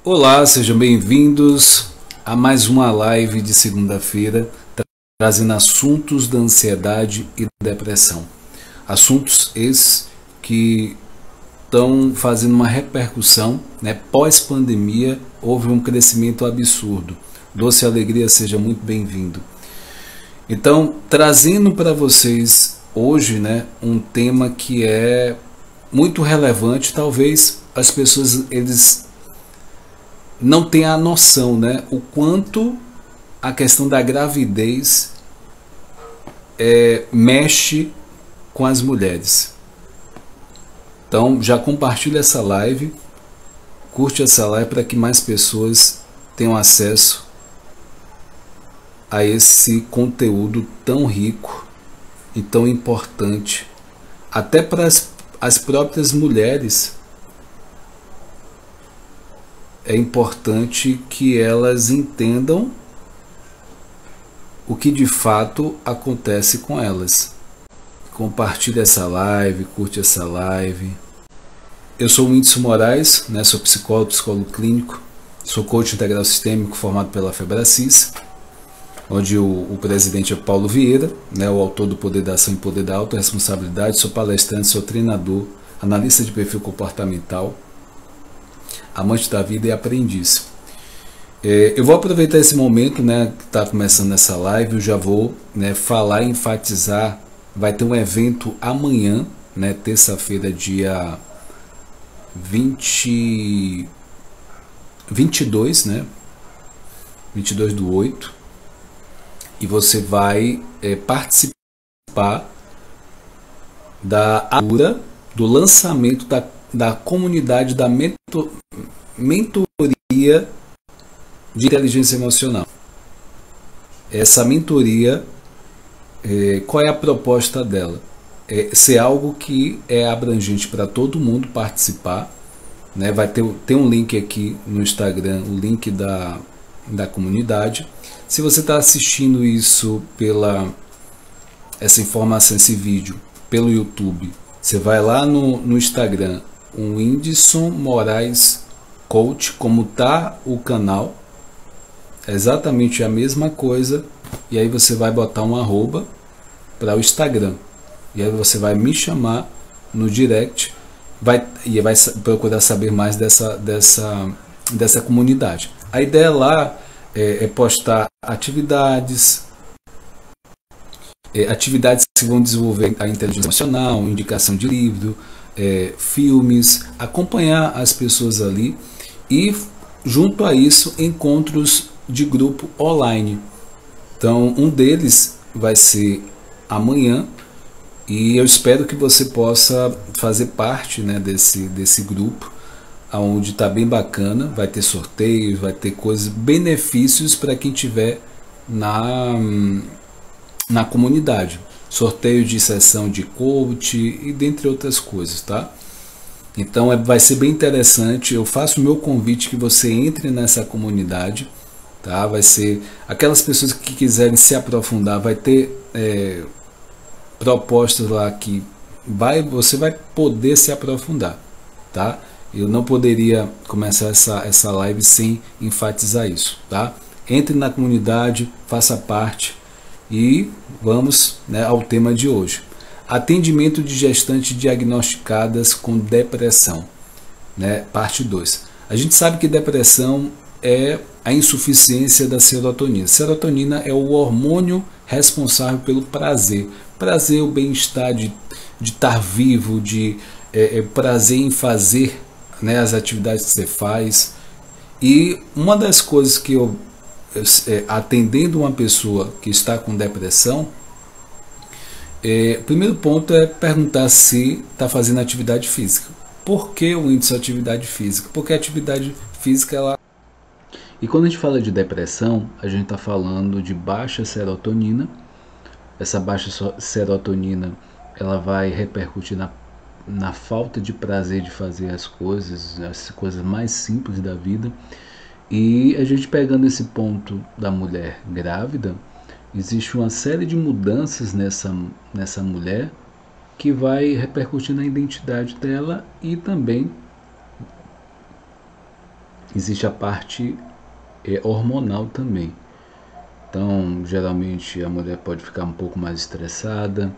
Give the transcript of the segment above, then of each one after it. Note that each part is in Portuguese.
Olá, sejam bem-vindos a mais uma live de segunda-feira, trazendo assuntos da ansiedade e depressão. Assuntos esses que estão fazendo uma repercussão, pós-pandemia houve um crescimento absurdo. Doce Alegria, seja muito bem-vindo. Então, trazendo para vocês hoje, um tema que é muito relevante. Talvez as pessoas eles não tenham a noção, o quanto a questão da gravidez mexe com as mulheres. Então, já compartilha essa live, curte essa live para que mais pessoas tenham acesso a esse conteúdo tão rico e tão importante, até para as próprias mulheres. É importante que elas entendam o que de fato acontece com elas. Compartilhe essa live, curte essa live. Eu sou o Whindersson Moraes, sou psicólogo clínico, sou coach integral sistêmico formado pela Febracis, onde o presidente é Paulo Vieira, o autor do Poder da Ação e Poder da Autorresponsabilidade. Sou palestrante, sou treinador, analista de perfil comportamental, amante da vida e aprendiz. Eu vou aproveitar esse momento, que está começando essa live. Eu já vou falar e enfatizar. Vai ter um evento amanhã, terça-feira, dia 22, 22/8, e você vai participar da abertura do lançamento da comunidade da mentoria de inteligência emocional. Essa mentoria, qual é a proposta dela? Ser algo que é abrangente para todo mundo participar. Vai ter um link aqui no Instagram, o link da comunidade. Se você está assistindo isso essa informação, esse vídeo, pelo YouTube, você vai lá no Instagram, o Whindersson Moraes Coach, como está o canal, é exatamente a mesma coisa, e aí você vai botar um arroba para o Instagram, e aí você vai me chamar no direct, vai procurar saber mais dessa comunidade. A ideia lá é postar atividades que vão desenvolver a inteligência emocional, indicação de livro, filmes, acompanhar as pessoas ali, e junto a isso, encontros de grupo online. Então, um deles vai ser amanhã, e eu espero que você possa fazer parte desse grupo, onde está bem bacana. Vai ter sorteios, vai ter coisas, benefícios para quem tiver na comunidade, sorteio de sessão de coach e dentre outras coisas, tá? Então vai ser bem interessante. Eu faço o meu convite que você entre nessa comunidade, tá? Vai ser aquelas pessoas que quiserem se aprofundar, vai ter propostas lá que você vai poder se aprofundar, tá? Eu não poderia começar essa live sem enfatizar isso, tá? Entre na comunidade, faça parte. E vamos ao tema de hoje: atendimento de gestantes diagnosticadas com depressão, parte 2. A gente sabe que depressão é a insuficiência da serotonina. Serotonina é o hormônio responsável pelo prazer, o bem-estar de estar vivo, de prazer em fazer as atividades que você faz. E uma das coisas que atendendo uma pessoa que está com depressão, o primeiro ponto é perguntar se está fazendo atividade física. Por que o índice de atividade física? Porque a atividade física, E quando a gente fala de depressão, a gente está falando de baixa serotonina. Essa baixa serotonina, ela vai repercutir na falta de prazer de fazer as coisas mais simples da vida. E a gente pegando esse ponto da mulher grávida, existe uma série de mudanças nessa mulher que vai repercutir na identidade dela e também existe a parte hormonal também. Então, geralmente a mulher pode ficar um pouco mais estressada,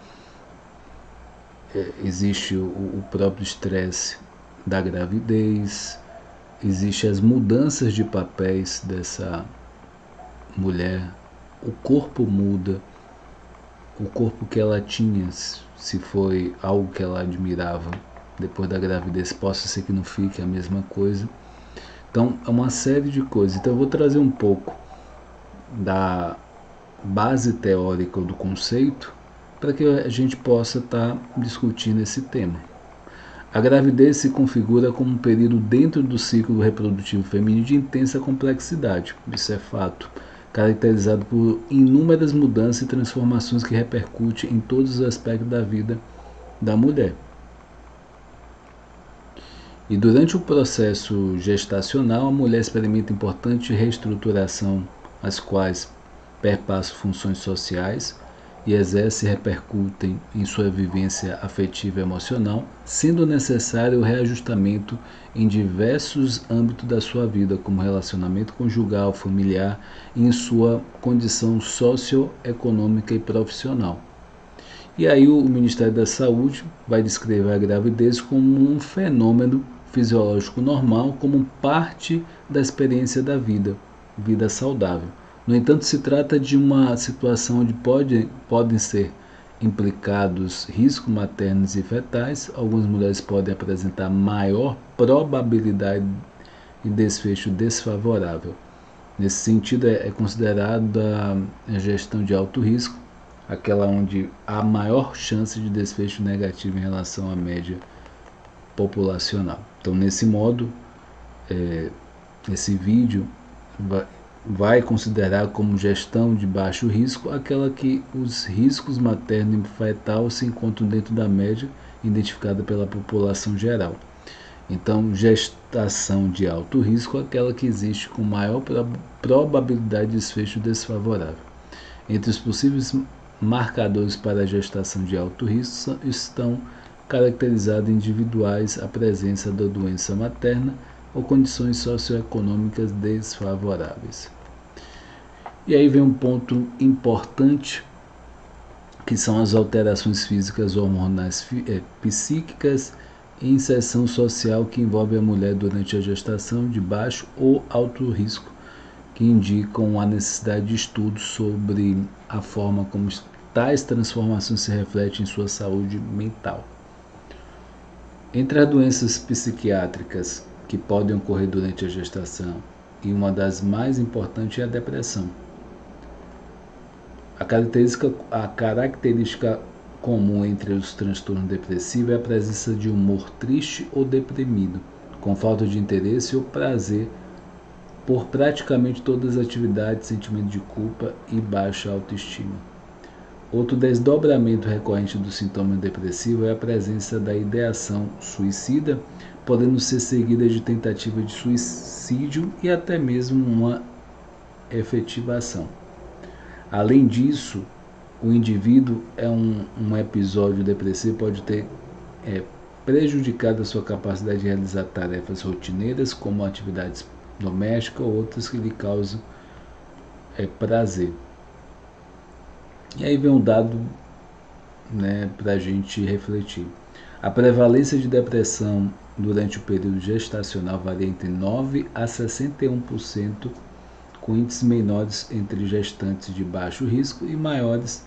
existe o próprio estresse da gravidez, existe as mudanças de papéis dessa mulher, o corpo muda, o corpo que ela tinha, se foi algo que ela admirava depois da gravidez, possa ser que não fique a mesma coisa. Então é uma série de coisas. Então eu vou trazer um pouco da base teórica do conceito para que a gente possa estar discutindo esse tema. A gravidez se configura como um período dentro do ciclo reprodutivo feminino de intensa complexidade, isso é fato, caracterizado por inúmeras mudanças e transformações que repercutem em todos os aspectos da vida da mulher. E durante o processo gestacional, a mulher experimenta importante reestruturação, as quais perpassam funções sociais e exercem e repercutem em sua vivência afetiva e emocional, sendo necessário o reajustamento em diversos âmbitos da sua vida, como relacionamento conjugal, familiar e em sua condição socioeconômica e profissional. E aí o Ministério da Saúde vai descrever a gravidez como um fenômeno fisiológico normal, como parte da experiência da vida saudável. No entanto, se trata de uma situação onde podem ser implicados riscos maternos e fetais. Algumas mulheres podem apresentar maior probabilidade de desfecho desfavorável. Nesse sentido, é considerada a gestão de alto risco, aquela onde há maior chance de desfecho negativo em relação à média populacional. Então, nesse modo, esse vídeo vai considerar como gestão de baixo risco aquela que os riscos materno e fetal se encontram dentro da média identificada pela população geral. Então, gestação de alto risco aquela que existe com maior probabilidade de desfecho desfavorável. Entre os possíveis marcadores para a gestação de alto risco estão caracterizados individuais a presença da doença materna ou condições socioeconômicas desfavoráveis. E aí vem um ponto importante, que são as alterações físicas, hormonais, psíquicas e inserção social que envolve a mulher durante a gestação de baixo ou alto risco, que indicam a necessidade de estudos sobre a forma como tais transformações se refletem em sua saúde mental. Entre as doenças psiquiátricas que podem ocorrer durante a gestação, e uma das mais importantes é a depressão. A característica comum entre os transtornos depressivos é a presença de humor triste ou deprimido, com falta de interesse ou prazer por praticamente todas as atividades, sentimento de culpa e baixa autoestima. Outro desdobramento recorrente do sintoma depressivo é a presença da ideação suicida, podendo ser seguida de tentativa de suicídio e até mesmo uma efetivação. Além disso, o indivíduo um episódio depressivo pode ter prejudicado a sua capacidade de realizar tarefas rotineiras, como atividades domésticas ou outras que lhe causam prazer. E aí vem um dado para a gente refletir. A prevalência de depressão durante o período gestacional varia entre 9% a 61%, com índices menores entre gestantes de baixo risco e maiores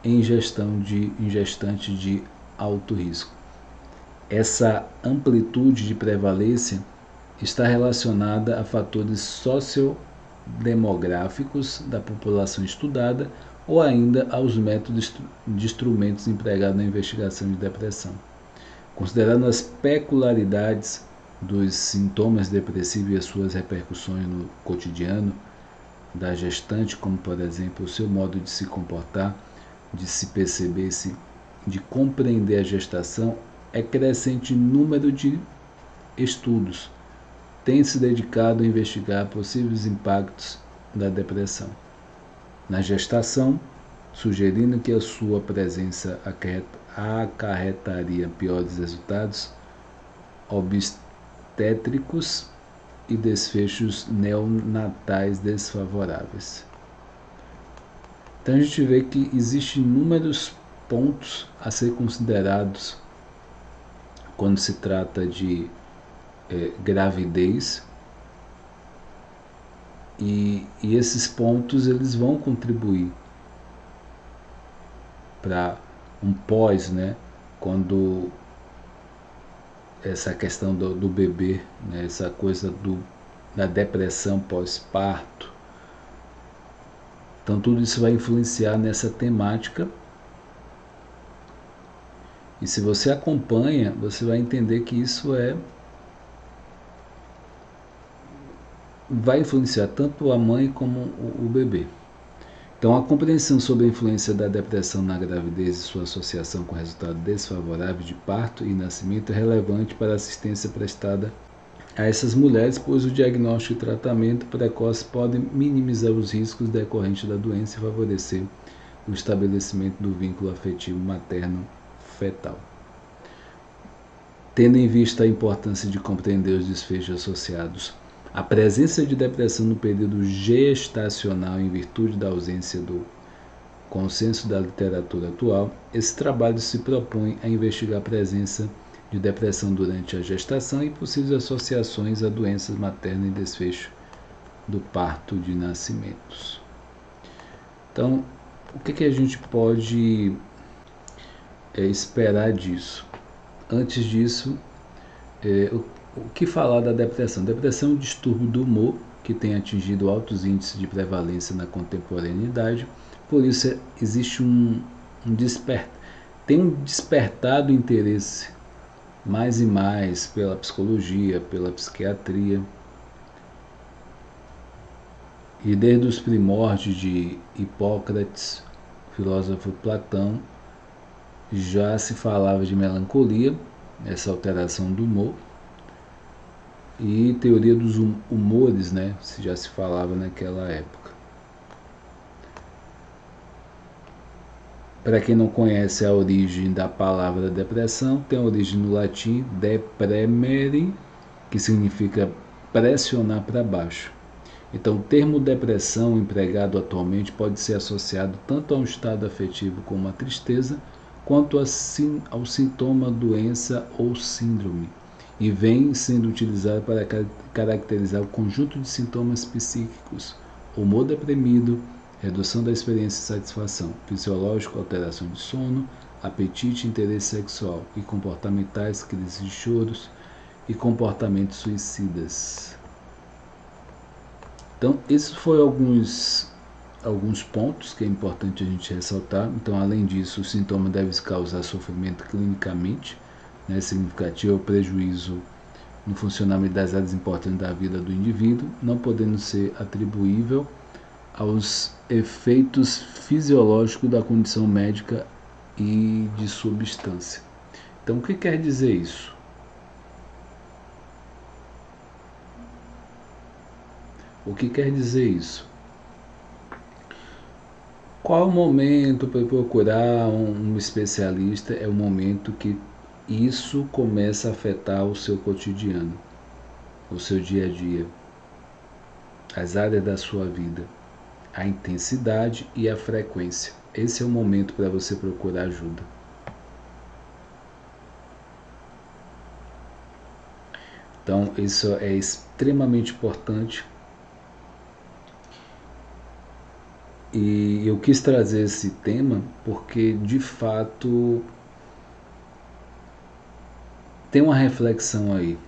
em gestantes de alto risco. Essa amplitude de prevalência está relacionada a fatores sociodemográficos da população estudada ou ainda aos métodos de instrumentos empregados na investigação de depressão. Considerando as peculiaridades dos sintomas depressivos e as suas repercussões no cotidiano da gestante, como por exemplo o seu modo de se comportar, de se perceber, de compreender a gestação, é crescente número de estudos tem se dedicado a investigar possíveis impactos da depressão na gestação, sugerindo que a sua presença acarretaria piores resultados obstétricos e desfechos neonatais desfavoráveis. Então a gente vê que existem inúmeros pontos a ser considerados quando se trata de gravidez, e esses pontos eles vão contribuir para um pós, né, quando essa questão do bebê, né, essa coisa da depressão pós-parto. Então tudo isso vai influenciar nessa temática, e se você acompanha, você vai entender que isso vai influenciar tanto a mãe como o bebê. Então, a compreensão sobre a influência da depressão na gravidez e sua associação com resultado desfavorável de parto e nascimento é relevante para a assistência prestada a essas mulheres, pois o diagnóstico e tratamento precoce podem minimizar os riscos decorrentes da doença e favorecer o estabelecimento do vínculo afetivo materno-fetal. Tendo em vista a importância de compreender os desfechos associados à presença de depressão no período gestacional em virtude da ausência do consenso da literatura atual, esse trabalho se propõe a investigar a presença de depressão durante a gestação e possíveis associações a doenças maternas e desfecho do parto de nascimentos. Então, o que a gente pode esperar disso? Antes disso, o que falar da depressão? Depressão é um distúrbio do humor que tem atingido altos índices de prevalência na contemporaneidade, por isso existe tem um despertado interesse mais e mais pela psicologia, pela psiquiatria, e desde os primórdios de Hipócrates, filósofo Platão, já se falava de melancolia, essa alteração do humor, e teoria dos humores, né? Já se falava naquela época. Para quem não conhece a origem da palavra depressão, tem a origem no latim depremere, que significa pressionar para baixo. Então, o termo depressão empregado atualmente pode ser associado tanto a um estado afetivo como a tristeza, quanto ao sintoma, doença ou síndrome, e vem sendo utilizado para caracterizar o conjunto de sintomas psíquicos: humor deprimido, redução da experiência de satisfação fisiológica, alteração de sono, apetite, interesse sexual e comportamentais, crises de choros e comportamentos suicidas. Então, esses foram alguns pontos que é importante a gente ressaltar. Então, além disso, o sintoma deve causar sofrimento clinicamente, né, significativo, ou prejuízo no funcionamento das áreas importantes da vida do indivíduo, não podendo ser atribuível aos efeitos fisiológicos da condição médica e de substância. Então, o que quer dizer isso? O que quer dizer isso? Qual o momento para procurar um especialista? É o momento que isso começa a afetar o seu cotidiano, o seu dia a dia, as áreas da sua vida, a intensidade e a frequência. Esse é o momento para você procurar ajuda. Então, isso é extremamente importante. E eu quis trazer esse tema porque, de fato, tem uma reflexão aí.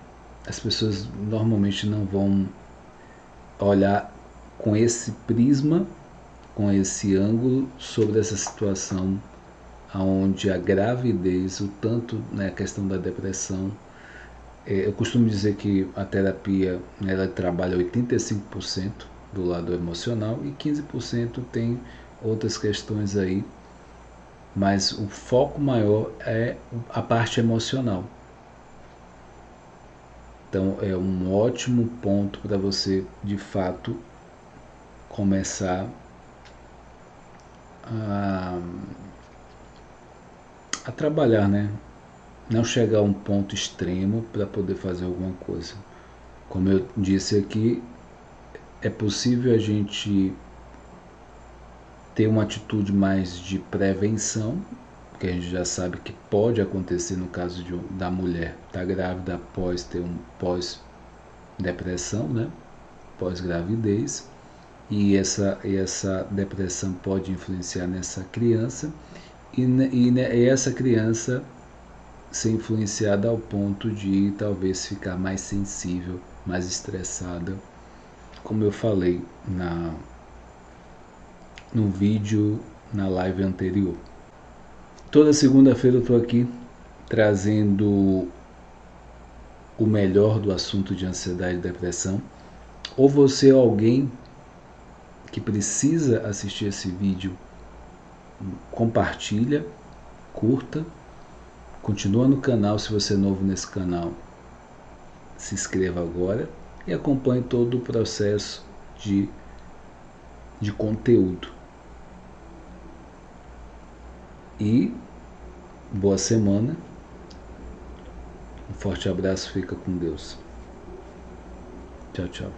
As pessoas normalmente não vão olhar com esse prisma, com esse ângulo sobre essa situação onde a gravidez, o tanto, né, a questão da depressão. Eu costumo dizer que a terapia, né, ela trabalha 85% do lado emocional e 15% tem outras questões aí, mas o foco maior é a parte emocional. Então é um ótimo ponto para você de fato começar a trabalhar, né? Não chegar a um ponto extremo para poder fazer alguma coisa, Como eu disse aqui, é possível a gente ter uma atitude mais de prevenção, que a gente já sabe que pode acontecer no caso da mulher estar grávida após ter pós-depressão, né? Pós-gravidez, e essa depressão pode influenciar nessa criança, e essa criança ser influenciada ao ponto de talvez ficar mais sensível, mais estressada, como eu falei no vídeo, na live anterior. Toda segunda-feira eu estou aqui trazendo o melhor do assunto de ansiedade e depressão. Ou você é alguém que precisa assistir esse vídeo, compartilha, curta, continua no canal. Se você é novo nesse canal, se inscreva agora e acompanhe todo o processo de conteúdo. E boa semana, um forte abraço, fica com Deus. Tchau, tchau.